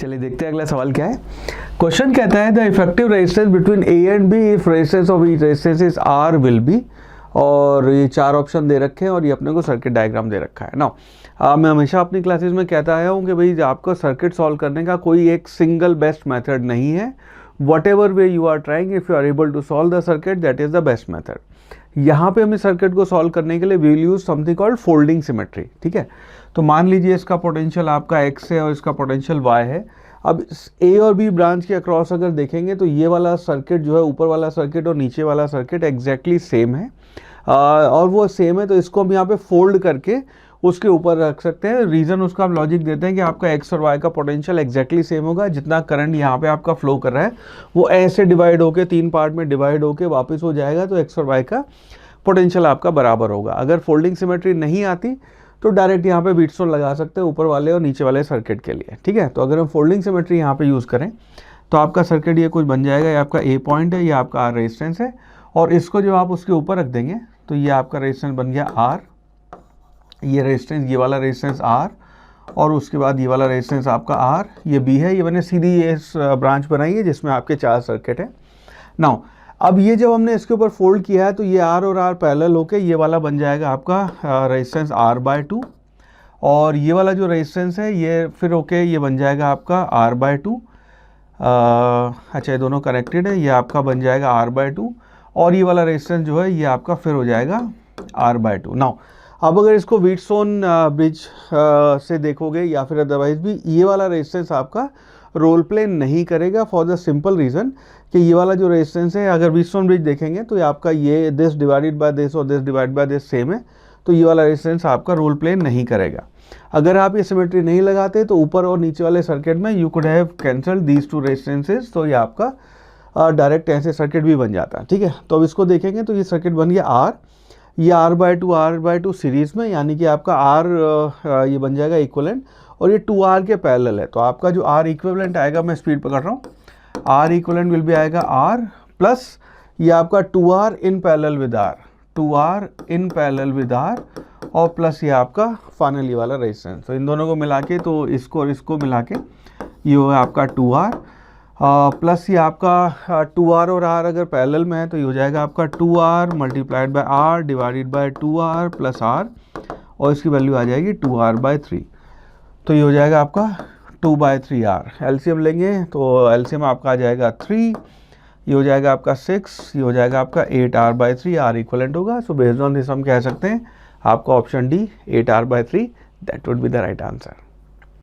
चलिए देखते हैं अगला सवाल क्या है। क्वेश्चन कहता है the effective resistance between A and B if resistance of each resistance is R will be, और ये चार ऑप्शन दे रखे हैं और ये अपने को सर्किट डायग्राम दे रखा है ना। मैं हमेशा अपनी क्लासेस में कहता आया हूँ कि भाई आपको सर्किट सॉल्व करने का कोई एक सिंगल बेस्ट मेथड नहीं है। Whatever way you are trying, if you are able to solve the circuit that is the best method. यहाँ पे हमें सर्किट को सॉल्व करने के लिए we will use something called folding symmetry. ठीक है, तो मान लीजिए इसका पोटेंशियल आपका x है और इसका पोटेंशियल y है। अब ए और बी ब्रांच के अक्रॉस अगर देखेंगे तो ये वाला सर्किट जो है, ऊपर वाला सर्किट और नीचे वाला सर्किट एग्जैक्टली सेम है, और वो सेम है तो इसको हम यहाँ पे फोल्ड करके उसके ऊपर रख सकते हैं। रीज़न उसका हम लॉजिक देते हैं कि आपका एक्स और वाई का पोटेंशियल एग्जैक्टली सेम होगा। जितना करंट यहाँ पे आपका फ्लो कर रहा है वो ऐसे डिवाइड होके तीन पार्ट में डिवाइड होके वापस हो जाएगा, तो एक्स और वाई का पोटेंशियल आपका बराबर होगा। अगर फोल्डिंग सिमेट्री नहीं आती तो डायरेक्ट यहाँ पे व्हीटस्टोन लगा सकते हैं ऊपर वाले और नीचे वाले सर्किट के लिए। ठीक है, तो अगर हम फोल्डिंग सिमेट्री यहाँ पे यूज़ करें तो आपका सर्किट ये कुछ बन जाएगा। ये आपका ए पॉइंट है, ये आपका आर रेजिस्टेंस है, और इसको जब आप उसके ऊपर रख देंगे तो ये आपका रेजिस्टेंस बन गया आर, ये रेजिस्टेंस, ये वाला रेजिस्टेंस आर, और उसके बाद ये वाला रेजिस्टेंस आपका आर, ये बी है। ये मैंने सीधी ये ब्रांच बनाई है जिसमें आपके चार सर्किट है। नाउ अब ये जब हमने इसके ऊपर फोल्ड किया है तो ये आर और आर पैरेलल होके ये वाला बन जाएगा आपका रेजिस्टेंस R/2, और ये वाला जो रेजिस्टेंस है ये फिर होके ये बन जाएगा आपका R/2। अच्छा, ये दोनों कनेक्टेड है, ये आपका बन जाएगा R/2, और ये वाला रेजिस्टेंस जो है ये आपका फिर हो जाएगा R/2। नाउ अब अगर इसको व्हीटस्टोन ब्रिज से देखोगे या फिर अदरवाइज भी, ये वाला रेजिस्टेंस आपका रोल प्ले नहीं करेगा फॉर द सिंपल रीज़न कि ये वाला जो रेजिस्टेंस है, अगर व्हीटस्टोन ब्रिज देखेंगे तो ये आपका ये दिस डिवाइडेड बाय दिस और this divided by this same है, तो ये वाला रेजिस्टेंस आपका रोल प्ले नहीं करेगा। अगर आप ये सिमेट्री नहीं लगाते तो ऊपर और नीचे वाले सर्किट में you could have cancelled these two resistances, तो ये आपका डायरेक्ट ऐसे सर्किट भी बन जाता है। ठीक है, तो अब इसको देखेंगे तो ये सर्किट बन गया आर, ये R/2 सीरीज़ में, यानी कि आपका R ये बन जाएगा इक्विवेलेंट, और ये 2R के पैरेलल है। तो आपका जो R इक्विवेलेंट आएगा, मैं स्पीड पकड़ रहा हूँ, R इक्विवेलेंट विल भी आएगा R प्लस ये आपका 2R in parallel with R, 2R in parallel with R, और प्लस ये आपका फाइनल ये वाला रेजिस्टेंस। तो इन दोनों को मिला के, तो इसको और इसको मिला के ये हो आपका 2R प्लस ये आपका 2R और R अगर पैरेलल में है तो ये हो जाएगा आपका 2R multiplied by R divided by 2R plus R, और इसकी वैल्यू आ जाएगी 2R/3। तो ये हो जाएगा आपका 2/3R। एलसीएम लेंगे तो एलसीएम आपका आ जाएगा 3, ये हो जाएगा आपका 6, ये हो जाएगा आपका 8R/3, R इक्विवेलेंट होगा। सो बेस्ड ऑन दिस हम कह सकते हैं आपका option D 8R/3 that would be the right answer.